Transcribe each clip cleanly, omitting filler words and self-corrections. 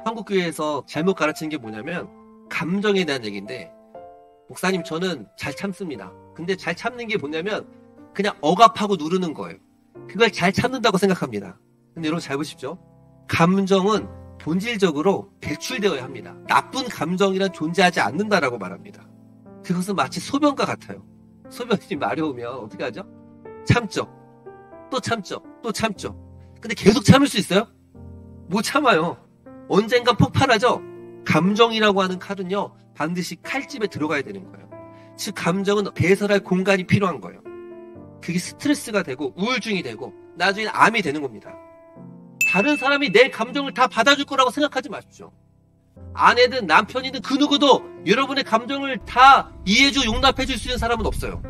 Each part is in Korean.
한국교회에서 잘못 가르치는 게 뭐냐면 감정에 대한 얘기인데, 목사님 저는 잘 참습니다. 근데 잘 참는 게 뭐냐면 그냥 억압하고 누르는 거예요. 그걸 잘 참는다고 생각합니다. 근데 여러분 잘 보십시오. 감정은 본질적으로 배출되어야 합니다. 나쁜 감정이란 존재하지 않는다라고 말합니다. 그것은 마치 소변과 같아요. 소변이 마려우면 어떻게 하죠? 참죠. 또 참죠. 또 참죠. 근데 계속 참을 수 있어요? 못 참아요. 언젠간 폭발하죠? 감정이라고 하는 칼은요, 반드시 칼집에 들어가야 되는 거예요. 즉, 감정은 배설할 공간이 필요한 거예요. 그게 스트레스가 되고, 우울증이 되고, 나중에 암이 되는 겁니다. 다른 사람이 내 감정을 다 받아줄 거라고 생각하지 마십시오. 아내든 남편이든 그 누구도 여러분의 감정을 다 이해해주고 용납해줄 수 있는 사람은 없어요.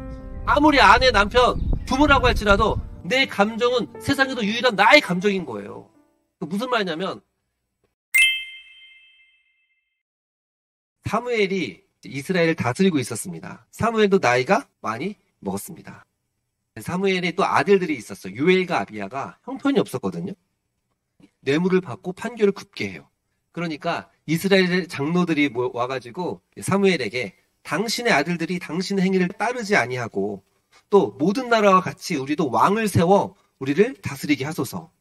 아무리 아내, 남편, 부모라고 할지라도 내 감정은 세상에도 유일한 나의 감정인 거예요. 무슨 말이냐면, 사무엘이 이스라엘을 다스리고 있었습니다. 사무엘도 나이가 많이 먹었습니다. 사무엘이 또 아들들이 있었어요. 요엘과 아비야가 형편이 없었거든요. 뇌물을 받고 판결을 굽게 해요. 그러니까 이스라엘 장로들이 와가지고 사무엘에게 당신의 아들들이 당신의 행위를 따르지 아니하고 또 모든 나라와 같이 우리도 왕을 세워 우리를 다스리게 하소서.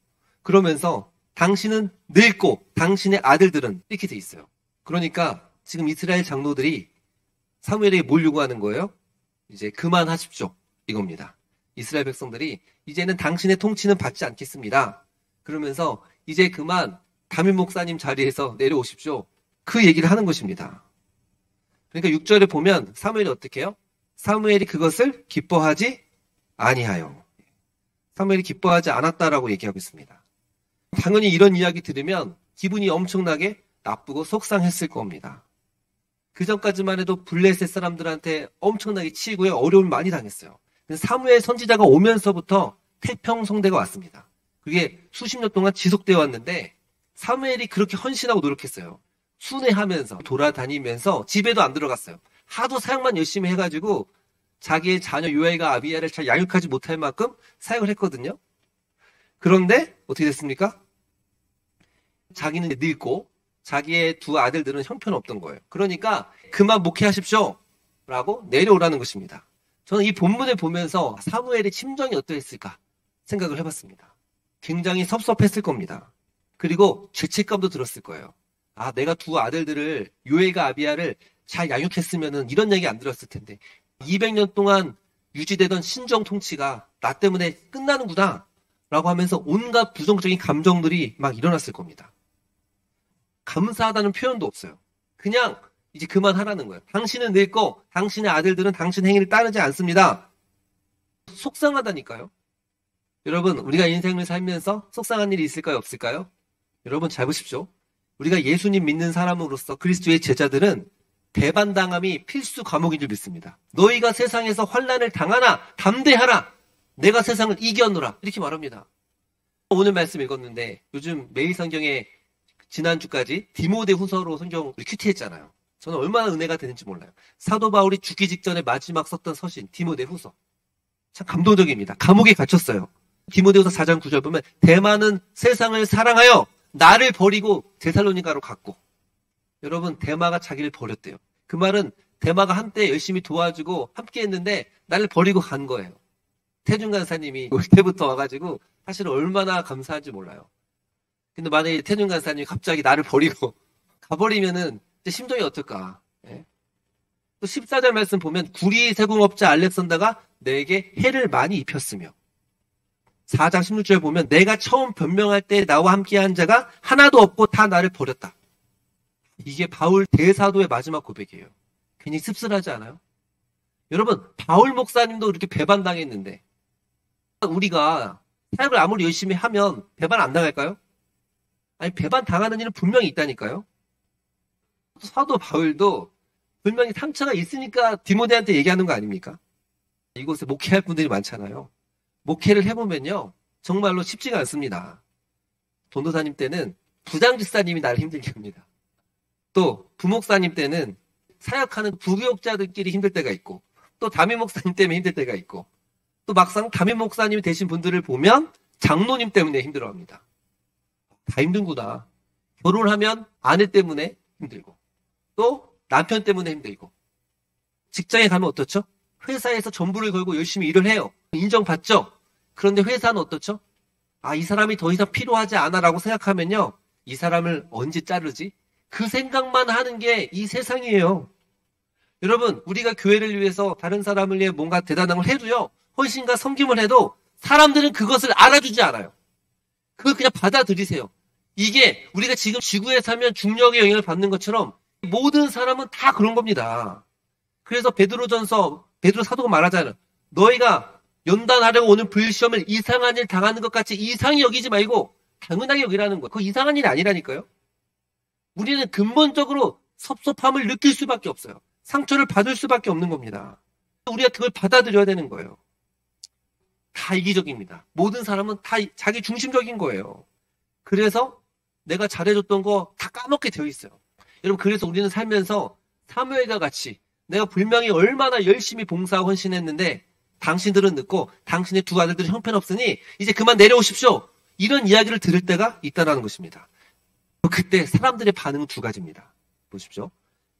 그러면서 당신은 늙고 당신의 아들들은 이렇게 돼 있어요. 그러니까 지금 이스라엘 장로들이 사무엘에게 뭘 요구하는 거예요? 이제 그만하십시오. 이겁니다. 이스라엘 백성들이 이제는 당신의 통치는 받지 않겠습니다. 그러면서 이제 그만 담임 목사님 자리에서 내려오십시오. 그 얘기를 하는 것입니다. 그러니까 6절에 보면 사무엘이 어떻게 해요? 사무엘이 그것을 기뻐하지 아니하여. 사무엘이 기뻐하지 않았다라고 얘기하고 있습니다. 당연히 이런 이야기 들으면 기분이 엄청나게 나쁘고 속상했을 겁니다. 그 전까지만 해도 블레셋 사람들한테 엄청나게 치이고요. 어려움을 많이 당했어요. 사무엘 선지자가 오면서부터 태평성대가 왔습니다. 그게 수십 년 동안 지속되어 왔는데 사무엘이 그렇게 헌신하고 노력했어요. 순회하면서 돌아다니면서 집에도 안 들어갔어요. 하도 사역만 열심히 해가지고 자기의 자녀 요엘과 아비야를 잘 양육하지 못할 만큼 사역을 했거든요. 그런데 어떻게 됐습니까? 자기는 늙고 자기의 두 아들들은 형편없던 거예요. 그러니까 그만 목회하십시오 라고 내려오라는 것입니다. 저는 이 본문을 보면서 사무엘의 심정이 어떠했을까 생각을 해봤습니다. 굉장히 섭섭했을 겁니다. 그리고 죄책감도 들었을 거예요. 아, 내가 두 아들들을 요엘과 아비야를 잘 양육했으면 이런 얘기 안 들었을 텐데 200년 동안 유지되던 신정 통치가 나 때문에 끝나는구나 라고 하면서 온갖 부정적인 감정들이 막 일어났을 겁니다. 감사하다는 표현도 없어요. 그냥 이제 그만하라는 거예요. 당신은 늙고 당신의 아들들은 당신 행위를 따르지 않습니다. 속상하다니까요. 여러분, 우리가 인생을 살면서 속상한 일이 있을까요? 없을까요? 여러분 잘 보십시오. 우리가 예수님 믿는 사람으로서 그리스도의 제자들은 배반당함이 필수 과목인 줄 믿습니다. 너희가 세상에서 환난을 당하나 담대하라. 내가 세상을 이겨노라. 이렇게 말합니다. 오늘 말씀 읽었는데 요즘 매일 성경에 지난주까지 디모데후서로 성경 큐티했잖아요. 저는 얼마나 은혜가 되는지 몰라요. 사도 바울이 죽기 직전에 마지막 썼던 서신 디모데후서. 참 감동적입니다. 감옥에 갇혔어요. 디모데후서 4장 9절 보면 대마는 세상을 사랑하여 나를 버리고 데살로니가로 갔고. 여러분, 대마가 자기를 버렸대요. 그 말은 대마가 한때 열심히 도와주고 함께 했는데 나를 버리고 간 거예요. 태준 간사님이 올 때부터 와가지고 사실 얼마나 감사한지 몰라요. 근데 만약에 태준 간사님이 갑자기 나를 버리고 가버리면은 심정이 어떨까? 예? 또 14절 말씀 보면 구리 세공업자 알렉산더가 내게 해를 많이 입혔으며 4장 16절 보면 내가 처음 변명할 때 나와 함께한 자가 하나도 없고 다 나를 버렸다. 이게 바울 대사도의 마지막 고백이에요. 괜히 씁쓸하지 않아요? 여러분, 바울 목사님도 이렇게 배반당했는데 우리가 사역을 아무리 열심히 하면 배반 안 당할까요? 아니, 배반 당하는 일은 분명히 있다니까요. 사도 바울도 분명히 상처가 있으니까 디모데한테 얘기하는 거 아닙니까? 이곳에 목회할 분들이 많잖아요. 목회를 해보면요, 정말로 쉽지가 않습니다. 전도사님 때는 부장집사님이 나를 힘들게 합니다. 또 부목사님 때는 사역하는 부교육자들끼리 힘들 때가 있고, 또 담임 목사님 때문에 힘들 때가 있고, 또 막상 담임 목사님이 되신 분들을 보면 장로님 때문에 힘들어합니다. 다 힘든구나. 결혼하면 아내 때문에 힘들고, 또 남편 때문에 힘들고, 직장에 가면 어떻죠? 회사에서 전부를 걸고 열심히 일을 해요. 인정받죠? 그런데 회사는 어떻죠? 아, 이 사람이 더 이상 필요하지 않아라고 생각하면요. 이 사람을 언제 자르지? 그 생각만 하는 게 이 세상이에요. 여러분, 우리가 교회를 위해서 다른 사람을 위해 뭔가 대단한 걸 해도요. 헌신과 섬김을 해도 사람들은 그것을 알아주지 않아요. 그걸 그냥 받아들이세요. 이게 우리가 지금 지구에 살면 중력의 영향을 받는 것처럼 모든 사람은 다 그런 겁니다. 그래서 베드로 사도가 말하잖아요. 너희가 연단하려고 오는 불시험을 이상한 일 당하는 것 같이 이상히 여기지 말고 당연하게 여기라는 거예요. 그거 이상한 일이 아니라니까요. 우리는 근본적으로 섭섭함을 느낄 수밖에 없어요. 상처를 받을 수밖에 없는 겁니다. 우리가 그걸 받아들여야 되는 거예요. 다 이기적입니다. 모든 사람은 다 자기 중심적인 거예요. 그래서 내가 잘해줬던 거 다 까먹게 되어 있어요. 여러분, 그래서 우리는 살면서 사무엘과 같이 내가 분명히 얼마나 열심히 봉사하고 헌신했는데 당신들은 늦고 당신의 두 아들들은 형편없으니 이제 그만 내려오십시오. 이런 이야기를 들을 때가 있다는 것입니다. 그때 사람들의 반응은 두 가지입니다. 보십시오.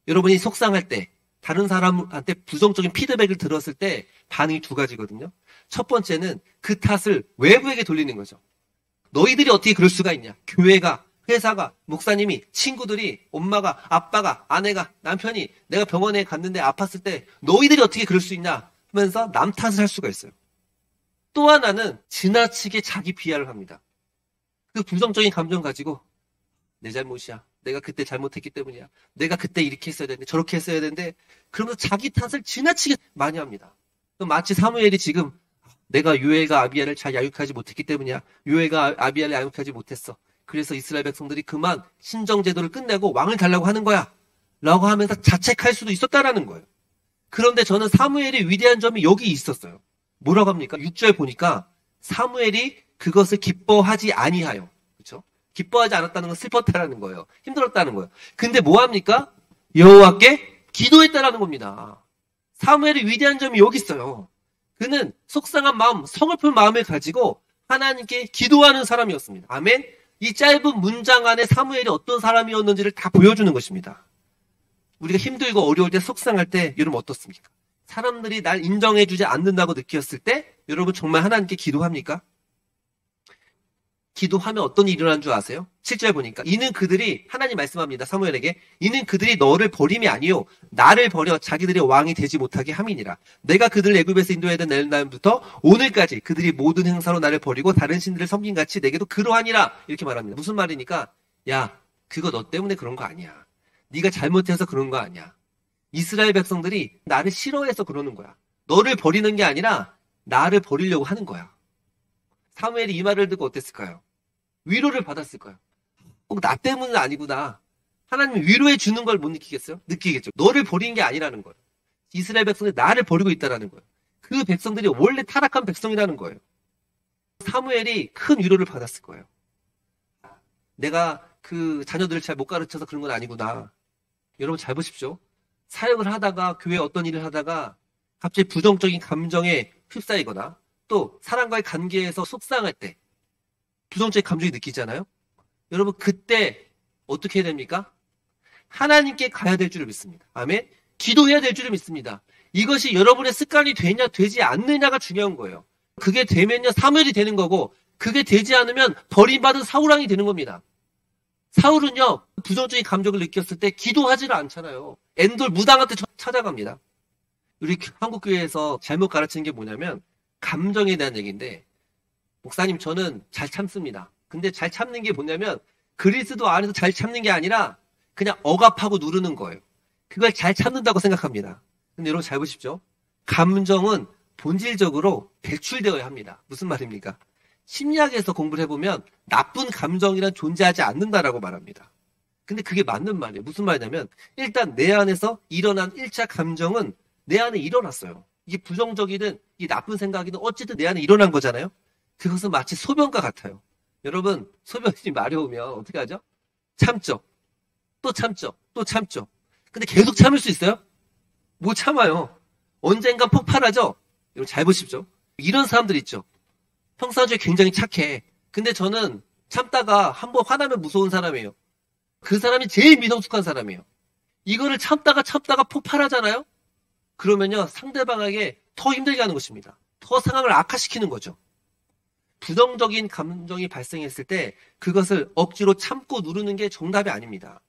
여러분이 속상할 때 다른 사람한테 부정적인 피드백을 들었을 때 반응이 두 가지거든요. 첫 번째는 그 탓을 외부에게 돌리는 거죠. 너희들이 어떻게 그럴 수가 있냐. 교회가, 회사가, 목사님이, 친구들이, 엄마가, 아빠가, 아내가, 남편이 내가 병원에 갔는데 아팠을 때 너희들이 어떻게 그럴 수 있냐 하면서 남 탓을 할 수가 있어요. 또 하나는 지나치게 자기 비하를 합니다. 그 부정적인 감정 가지고 내 잘못이야. 내가 그때 잘못했기 때문이야. 내가 그때 이렇게 했어야 되는데 저렇게 했어야 되는데 그러면서 자기 탓을 지나치게 많이 합니다. 마치 사무엘이 지금 내가 요엘과 아비야를 잘 양육하지 못했기 때문이야. 요엘과 아비야를 양육하지 못했어. 그래서 이스라엘 백성들이 그만 신정제도를 끝내고 왕을 달라고 하는 거야. 라고 하면서 자책할 수도 있었다라는 거예요. 그런데 저는 사무엘의 위대한 점이 여기 있었어요. 뭐라고 합니까? 6절 보니까 사무엘이 그것을 기뻐하지 아니하여. 그렇죠? 기뻐하지 않았다는 건 슬펐다라는 거예요. 힘들었다는 거예요. 근데 뭐 합니까? 여호와께 기도했다라는 겁니다. 사무엘의 위대한 점이 여기 있어요. 그는 속상한 마음, 서글픈 마음을 가지고 하나님께 기도하는 사람이었습니다. 아멘. 이 짧은 문장 안에 사무엘이 어떤 사람이었는지를 다 보여주는 것입니다. 우리가 힘들고 어려울 때 속상할 때 여러분 어떻습니까? 사람들이 날 인정해주지 않는다고 느꼈을 때 여러분 정말 하나님께 기도합니까? 기도하면 어떤 일이 일어난 줄 아세요? 7절 보니까 이는 그들이 하나님 말씀합니다. 사무엘에게 이는 그들이 너를 버림이 아니요 나를 버려 자기들의 왕이 되지 못하게 함이니라. 내가 그들을 애굽에서 인도하던 날부터 오늘까지 그들이 모든 행사로 나를 버리고 다른 신들을 섬긴 같이 내게도 그러하니라. 이렇게 말합니다. 무슨 말이니까 야 그거 너 때문에 그런 거 아니야. 네가 잘못해서 그런 거 아니야. 이스라엘 백성들이 나를 싫어해서 그러는 거야. 너를 버리는 게 아니라 나를 버리려고 하는 거야. 사무엘이 이 말을 듣고 어땠을까요? 위로를 받았을 거예요. 꼭 나 때문은 아니구나. 하나님이 위로해 주는 걸 못 느끼겠어요? 느끼겠죠. 너를 버린 게 아니라는 거예요. 이스라엘 백성들이 나를 버리고 있다라는 거예요. 그 백성들이 원래 타락한 백성이라는 거예요. 사무엘이 큰 위로를 받았을 거예요. 내가 그 자녀들을 잘 못 가르쳐서 그런 건 아니구나. 여러분 잘 보십시오. 사역을 하다가 교회에 어떤 일을 하다가 갑자기 부정적인 감정에 휩싸이거나 또 사람과의 관계에서 속상할 때 부정적인 감정이 느끼잖아요. 여러분 그때 어떻게 해야 됩니까? 하나님께 가야 될 줄을 믿습니다. 아멘. 기도해야 될 줄을 믿습니다. 이것이 여러분의 습관이 되냐 되지 않느냐가 중요한 거예요. 그게 되면요 사무엘이 되는 거고 그게 되지 않으면 버림받은 사울왕이 되는 겁니다. 사울은요 부정적인 감정을 느꼈을 때 기도하지를 않잖아요. 엔돌 무당한테 찾아갑니다. 우리 한국교회에서 잘못 가르치는 게 뭐냐면 감정에 대한 얘기인데 목사님 저는 잘 참습니다. 근데 잘 참는 게 뭐냐면 그리스도 안에서 잘 참는 게 아니라 그냥 억압하고 누르는 거예요. 그걸 잘 참는다고 생각합니다. 근데 여러분 잘 보십시오. 감정은 본질적으로 배출되어야 합니다. 무슨 말입니까? 심리학에서 공부를 해보면 나쁜 감정이란 존재하지 않는다라고 말합니다. 근데 그게 맞는 말이에요. 무슨 말이냐면 일단 내 안에서 일어난 1차 감정은 내 안에 일어났어요. 이게 부정적이든 이 나쁜 생각이든 어쨌든 내 안에 일어난 거잖아요. 그것은 마치 소변과 같아요. 여러분 소변이 마려우면 어떻게 하죠? 참죠. 또 참죠. 또 참죠. 근데 계속 참을 수 있어요? 못 참아요. 언젠간 폭발하죠? 여러분 잘 보십시오. 이런 사람들 있죠. 평상시에 굉장히 착해. 근데 저는 참다가 한번 화나면 무서운 사람이에요. 그 사람이 제일 미성숙한 사람이에요. 이거를 참다가 폭발하잖아요? 그러면요, 상대방에게 더 힘들게 하는 것입니다. 더 상황을 악화시키는 거죠. 부정적인 감정이 발생했을 때 그것을 억지로 참고 누르는 게 정답이 아닙니다.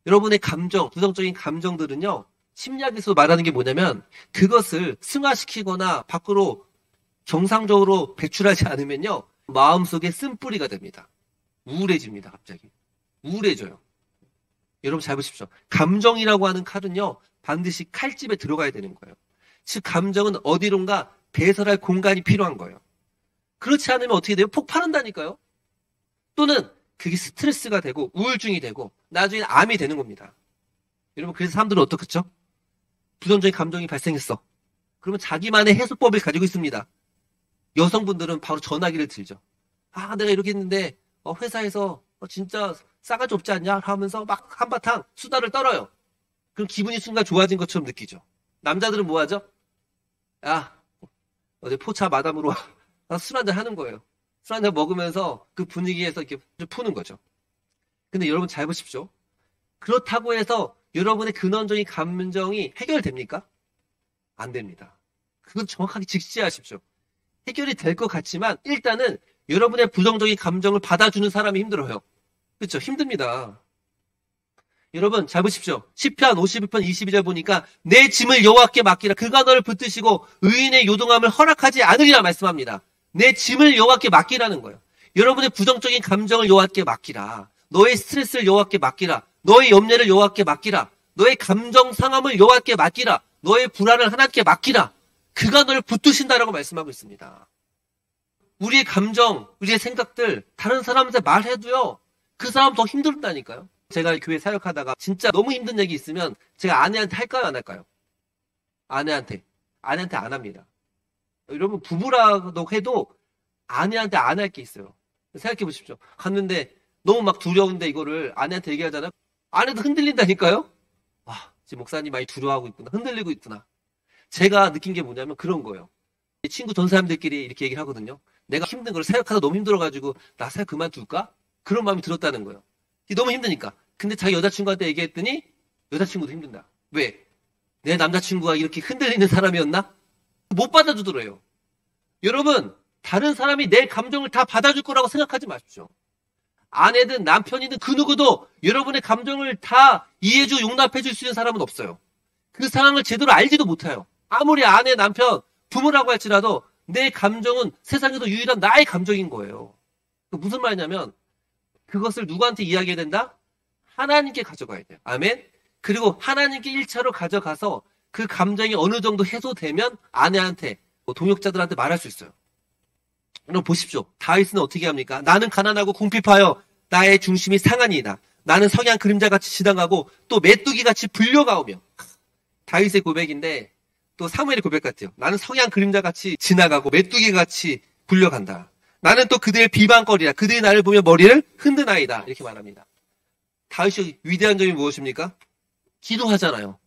여러분의 감정, 부정적인 감정들은요, 심리학에서 말하는 게 뭐냐면 그것을 승화시키거나 밖으로 정상적으로 배출하지 않으면요, 마음속에 쓴뿌리가 됩니다. 우울해집니다, 갑자기. 우울해져요. 여러분 잘 보십시오. 감정이라고 하는 칼은요, 반드시 칼집에 들어가야 되는 거예요. 즉, 감정은 어디론가 배설할 공간이 필요한 거예요. 그렇지 않으면 어떻게 돼요? 폭발한다니까요. 또는 그게 스트레스가 되고 우울증이 되고 나중에 암이 되는 겁니다. 여러분, 그래서 사람들은 어떻겠죠? 부정적인 감정이 발생했어. 그러면 자기만의 해소법을 가지고 있습니다. 여성분들은 바로 전화기를 들죠. 아, 내가 이렇게 했는데 회사에서 진짜 싸가지 없지 않냐? 하면서 막 한바탕 수다를 떨어요. 그럼 기분이 순간 좋아진 것처럼 느끼죠. 남자들은 뭐 하죠? 야, 어제 포차 마담으로 술 한잔 하는 거예요. 술 한잔 먹으면서 그 분위기에서 이렇게 푸는 거죠. 근데 여러분 잘 보십시오. 그렇다고 해서 여러분의 근원적인 감정이 해결됩니까? 안 됩니다. 그건 정확하게 직시하십시오. 해결이 될 것 같지만 일단은 여러분의 부정적인 감정을 받아주는 사람이 힘들어요. 그렇죠? 힘듭니다. 여러분 잘 보십시오. 시편 51편 22절 보니까 내 짐을 여호와께 맡기라. 그가 너를 붙드시고 의인의 요동함을 허락하지 않으리라 말씀합니다. 내 짐을 여호와께 맡기라는 거예요. 여러분의 부정적인 감정을 여호와께 맡기라. 너의 스트레스를 여호와께 맡기라. 너의 염려를 여호와께 맡기라. 너의 감정 상함을 여호와께 맡기라. 너의 불안을 하나님께 맡기라. 그가 너를 붙드신다라고 말씀하고 있습니다. 우리의 감정, 우리의 생각들 다른 사람한테 말해도요, 그 사람 더 힘들다니까요. 제가 교회 사역하다가 진짜 너무 힘든 얘기 있으면 제가 아내한테 할까요, 안 할까요? 아내한테 안 합니다. 여러분, 부부라도 해도 아내한테 안 할 게 있어요. 생각해 보십시오. 갔는데 너무 막 두려운데 이거를 아내한테 얘기하잖아요. 아내도 흔들린다니까요. 와, 지금 목사님 많이 두려워하고 있구나. 흔들리고 있구나. 제가 느낀 게 뭐냐면 그런 거예요. 친구 전 사람들끼리 이렇게 얘기를 하거든요. 내가 힘든 걸 사역하다 너무 힘들어가지고 나 사역 그만둘까? 그런 마음이 들었다는 거예요. 너무 힘드니까. 근데 자기 여자친구한테 얘기했더니 여자친구도 힘든다. 왜? 내 남자친구가 이렇게 흔들리는 사람이었나? 못 받아주더래요. 여러분, 다른 사람이 내 감정을 다 받아줄 거라고 생각하지 마십시오. 아내든 남편이든 그 누구도 여러분의 감정을 다 이해해주고 용납해줄 수 있는 사람은 없어요. 그 상황을 제대로 알지도 못해요. 아무리 아내, 남편, 부모라고 할지라도 내 감정은 세상에서 유일한 나의 감정인 거예요. 무슨 말이냐면 그것을 누구한테 이야기해야 된다? 하나님께 가져가야 돼요. 아멘? 그리고 하나님께 1차로 가져가서 그 감정이 어느 정도 해소되면 아내한테, 동역자들한테 말할 수 있어요. 여러분 보십시오. 다윗은 어떻게 합니까? 나는 가난하고 궁핍하여 나의 중심이 상하니이다. 나는 석양 그림자같이 지나가고 또 메뚜기같이 불려가오며. 다윗의 고백인데 또 사무엘의 고백 같아요. 나는 석양 그림자같이 지나가고 메뚜기같이 불려간다. 나는 또 그들의 비방거리라. 그들이 나를 보며 머리를 흔드나이다. 이렇게 말합니다. 다윗의 위대한 점이 무엇입니까? 기도하잖아요.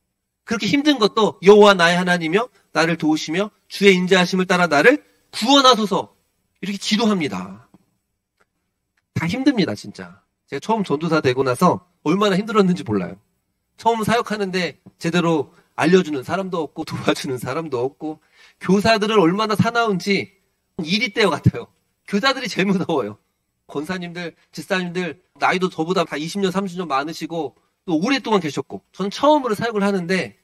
그렇게 힘든 것도 여호와 나의 하나님이며 나를 도우시며 주의 인자하심을 따라 나를 구원하소서. 이렇게 기도합니다. 다 힘듭니다, 진짜. 제가 처음 전도사 되고 나서 얼마나 힘들었는지 몰라요. 처음 사역하는데 제대로 알려주는 사람도 없고 도와주는 사람도 없고 교사들은 얼마나 사나운지 일이 떼어 같아요. 교사들이 제일 무서워요. 권사님들, 집사님들 나이도 저보다 다 20년, 30년 많으시고 또 오랫동안 계셨고 저는 처음으로 사역을 하는데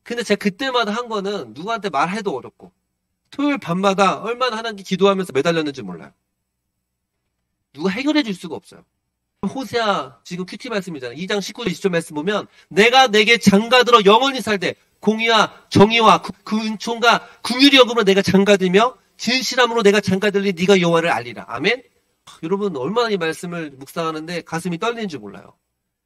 근데 제가 그때마다 한 거는 누구한테 말해도 어렵고 토요일 밤마다 얼마나 하나님께 기도하면서 매달렸는지 몰라요. 누가 해결해 줄 수가 없어요. 호세아 지금 큐티 말씀이잖아요. 2장 19절 20절 말씀 보면 내가 내게 장가들어 영원히 살되 공의와 정의와 그 은총과 긍휼이 여금으로 내가 장가들며 진실함으로 내가 장가들리 네가 여호와를 알리라. 아멘. 여러분 얼마나 이 말씀을 묵상하는데 가슴이 떨리는지 몰라요.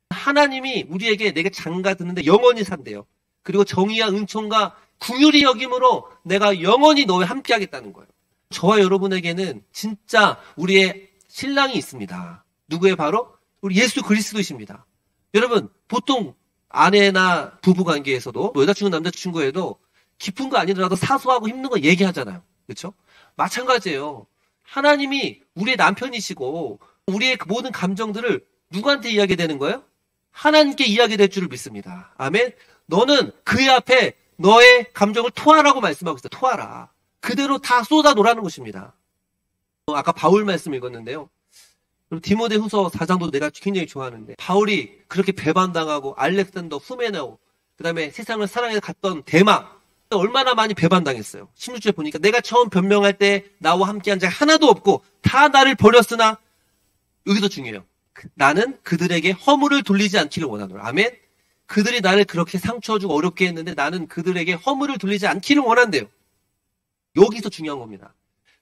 하나님이 우리에게 내가 장가드는데 영원히 산대요. 그리고 정의와 은총과 긍휼이 여김으로 내가 영원히 너와 함께 하겠다는 거예요. 저와 여러분에게는 진짜 우리의 신랑이 있습니다. 누구의 바로? 우리 예수 그리스도이십니다. 여러분 보통 아내나 부부관계에서도 여자친구 남자친구에도 깊은 거 아니더라도 사소하고 힘든 거 얘기하잖아요. 그렇죠? 마찬가지예요. 하나님이 우리의 남편이시고 우리의 그 모든 감정들을 누구한테 이야기되는 거예요? 하나님께 이야기될 줄을 믿습니다. 아멘. 너는 그의 앞에 너의 감정을 토하라고 말씀하고 있어요. 토하라. 그대로 다 쏟아 놓으라는 것입니다. 아까 바울 말씀 읽었는데요. 디모데후서 4장도 내가 굉장히 좋아하는데, 바울이 그렇게 배반당하고 알렉산더, 후메네오, 그 다음에 세상을 사랑해서 갔던 데마, 얼마나 많이 배반당했어요. 16절에 보니까 내가 처음 변명할 때 나와 함께한 자 하나도 없고 다 나를 버렸으나, 여기서 중요해요. 나는 그들에게 허물을 돌리지 않기를 원하노라. 아멘. 그들이 나를 그렇게 상처 주고 어렵게 했는데 나는 그들에게 허물을 돌리지 않기를 원한대요. 여기서 중요한 겁니다.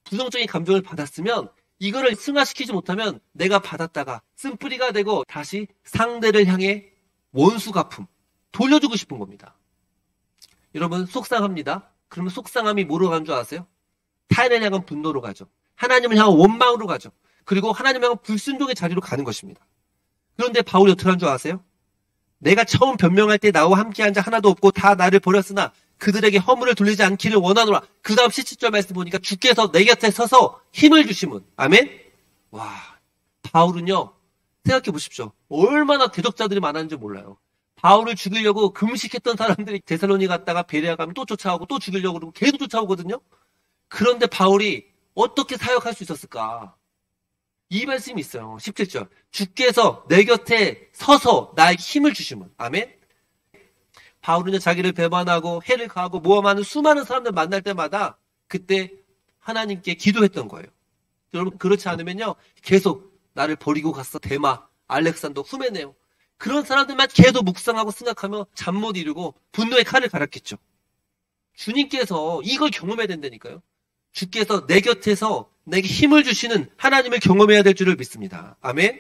부정적인 감정을 받았으면 이거를 승화시키지 못하면 내가 받았다가 쓴뿌리가 되고 다시 상대를 향해 원수 갚음 돌려주고 싶은 겁니다. 여러분, 속상합니다. 그러면 속상함이 뭐로 가는 줄 아세요? 타인을 향한 분노로 가죠. 하나님을 향한 원망으로 가죠. 그리고 하나님을 향한 불순종의 자리로 가는 것입니다. 그런데 바울이 어떻게 하는 줄 아세요? 내가 처음 변명할 때 나와 함께한 자 하나도 없고 다 나를 버렸으나 그들에게 허물을 돌리지 않기를 원하노라. 그 다음 17절 말씀 보니까 주께서 내 곁에 서서 힘을 주심은. 아멘? 와, 바울은요, 생각해 보십시오. 얼마나 대적자들이 많았는지 몰라요. 바울을 죽이려고 금식했던 사람들이 데살로니 갔다가 베레아 가면 또 쫓아오고 또 죽이려고 그러고 계속 쫓아오거든요. 그런데 바울이 어떻게 사역할 수 있었을까? 이 말씀이 있어요. 17절. 주께서 내 곁에 서서 나에게 힘을 주심은. 아멘? 바울은 자기를 배반하고 해를 가하고 모험하는 수많은 사람들 만날 때마다 그때 하나님께 기도했던 거예요. 여러분, 그렇지 않으면요, 계속 나를 버리고 갔어. 데마, 알렉산더, 후메네오. 그런 사람들만 계속 묵상하고 생각하며 잠 못 이루고 분노의 칼을 갈았겠죠. 주님께서 이걸 경험해야 된다니까요. 주께서 내 곁에서 내게 힘을 주시는 하나님을 경험해야 될 줄을 믿습니다. 아멘?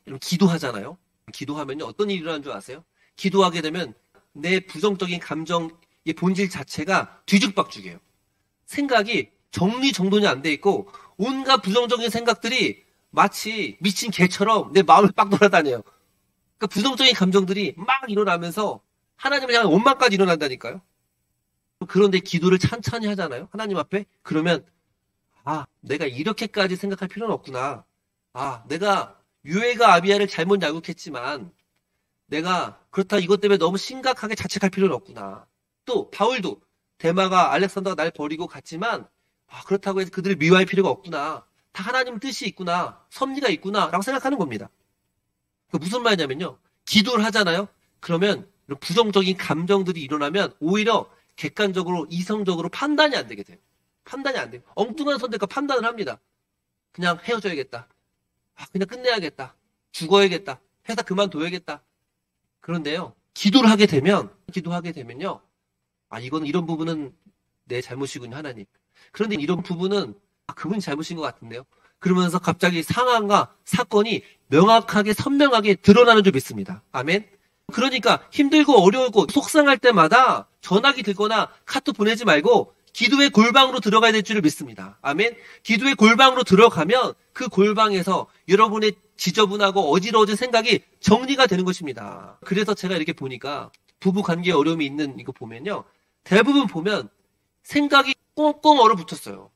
여러분, 기도하잖아요. 기도하면요, 어떤 일이 일어나는 줄 아세요? 기도하게 되면 내 부정적인 감정의 본질 자체가 뒤죽박죽이에요. 생각이 정리정돈이 안 돼 있고 온갖 부정적인 생각들이 마치 미친 개처럼 내 마음을 빡 돌아다녀요. 그러니까 부정적인 감정들이 막 일어나면서 하나님을 향한 원망까지 일어난다니까요. 그런데 기도를 찬찬히 하잖아요. 하나님 앞에. 그러면 내가 이렇게까지 생각할 필요는 없구나. 내가 유에가 아비야를 잘못 야구했지만 내가 그렇다 이것 때문에 너무 심각하게 자책할 필요는 없구나. 또 바울도 데마가 알렉산더가 날 버리고 갔지만 그렇다고 해서 그들을 미워할 필요가 없구나. 다 하나님 뜻이 있구나. 섭리가 있구나 라고 생각하는 겁니다. 무슨 말이냐면요, 기도를 하잖아요. 그러면 부정적인 감정들이 일어나면 오히려 객관적으로 이성적으로 판단이 안 되게 돼요. 판단이 안 돼요. 엉뚱한 선택과 판단을 합니다. 그냥 헤어져야겠다. 그냥 끝내야겠다. 죽어야겠다. 회사 그만둬야겠다. 그런데요, 기도를 하게 되면요, 이건 이런 부분은 내 잘못이군요, 하나님. 그런데 이런 부분은 그분이 잘못인 것 같은데요. 그러면서 갑자기 상황과 사건이 명확하게 선명하게 드러나는 줄 믿습니다. 아멘. 그러니까 힘들고 어려우고 속상할 때마다 전화기 들거나 카톡 보내지 말고 기도의 골방으로 들어가야 될 줄을 믿습니다. 아멘. 기도의 골방으로 들어가면 그 골방에서 여러분의 지저분하고 어지러워진 생각이 정리가 되는 것입니다. 그래서 제가 이렇게 보니까 부부 관계에 어려움이 있는 이거 보면요, 대부분 보면 생각이 꽁꽁 얼어붙었어요.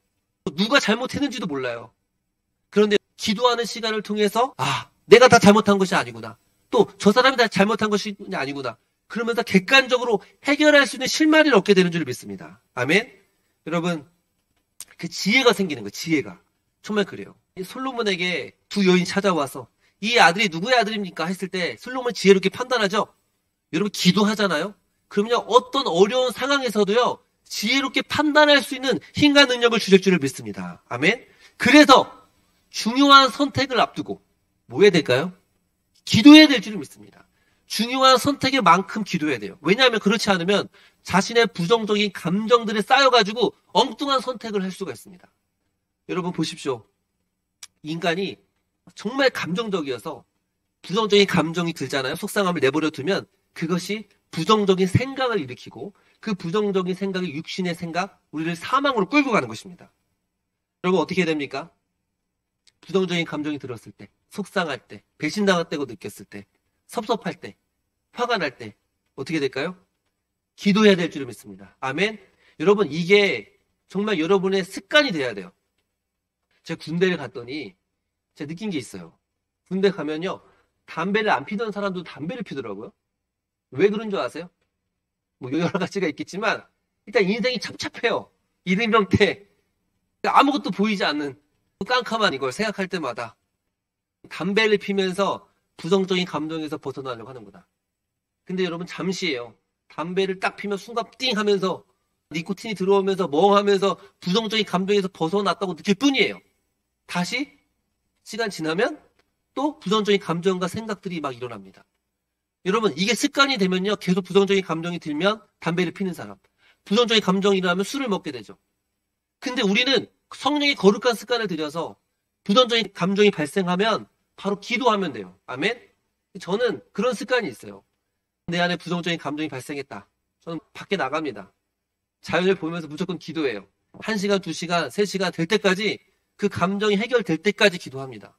누가 잘못했는지도 몰라요. 그런데 기도하는 시간을 통해서 내가 다 잘못한 것이 아니구나. 또 저 사람이 다 잘못한 것이 아니구나. 그러면서 객관적으로 해결할 수 있는 실마리를 얻게 되는 줄 믿습니다. 아멘. 여러분, 그 지혜가 생기는 거예요. 지혜가. 정말 그래요. 솔로몬에게 두 여인이 찾아와서 이 아들이 누구의 아들입니까? 했을 때 솔로몬은 지혜롭게 판단하죠. 여러분, 기도하잖아요. 그러면요, 어떤 어려운 상황에서도요, 지혜롭게 판단할 수 있는 힘과 능력을 주실 줄을 믿습니다. 아멘. 그래서 중요한 선택을 앞두고 뭐 해야 될까요? 기도해야 될 줄을 믿습니다. 중요한 선택의 만큼 기도해야 돼요. 왜냐하면 그렇지 않으면 자신의 부정적인 감정들에 쌓여가지고 엉뚱한 선택을 할 수가 있습니다. 여러분 보십시오. 인간이 정말 감정적이어서 부정적인 감정이 들잖아요. 속상함을 내버려 두면 그것이 부정적인 생각을 일으키고 그 부정적인 생각이 육신의 생각, 우리를 사망으로 끌고 가는 것입니다. 여러분 어떻게 해야 됩니까? 부정적인 감정이 들었을 때, 속상할 때, 배신당했다고 느꼈을 때, 섭섭할 때, 화가 날 때 어떻게 될까요? 기도해야 될 줄을 믿습니다. 아멘. 여러분, 이게 정말 여러분의 습관이 돼야 돼요. 제가 군대를 갔더니 제가 느낀 게 있어요. 군대 가면요. 담배를 안 피던 사람도 담배를 피더라고요. 왜 그런 줄 아세요? 뭐 여러 가지가 있겠지만 일단 인생이 참잡해요. 이등병 때 아무것도 보이지 않는 깜깜한 이걸 생각할 때마다 담배를 피면서 부정적인 감정에서 벗어나려고 하는 거다. 근데 여러분 잠시예요. 담배를 딱 피면 순간 띵 하면서 니코틴이 들어오면서 멍하면서 부정적인 감정에서 벗어났다고 느낄 뿐이에요. 다시 시간 지나면 또 부정적인 감정과 생각들이 막 일어납니다. 여러분 이게 습관이 되면요. 계속 부정적인 감정이 들면 담배를 피는 사람. 부정적인 감정이 일어나면 술을 먹게 되죠. 근데 우리는 성령의 거룩한 습관을 들여서 부정적인 감정이 발생하면 바로 기도하면 돼요. 아멘? 저는 그런 습관이 있어요. 내 안에 부정적인 감정이 발생했다. 저는 밖에 나갑니다. 자연을 보면서 무조건 기도해요. 1시간, 2시간, 3시간 될 때까지 그 감정이 해결될 때까지 기도합니다.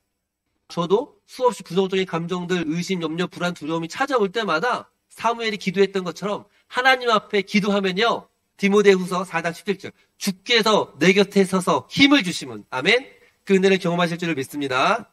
저도 수없이 부정적인 감정들, 의심, 염려, 불안, 두려움이 찾아올 때마다 사무엘이 기도했던 것처럼 하나님 앞에 기도하면요. 디모데후서 4장 17절 주께서 내 곁에 서서 힘을 주심은 아멘. 그 은혜를 경험하실 줄을 믿습니다.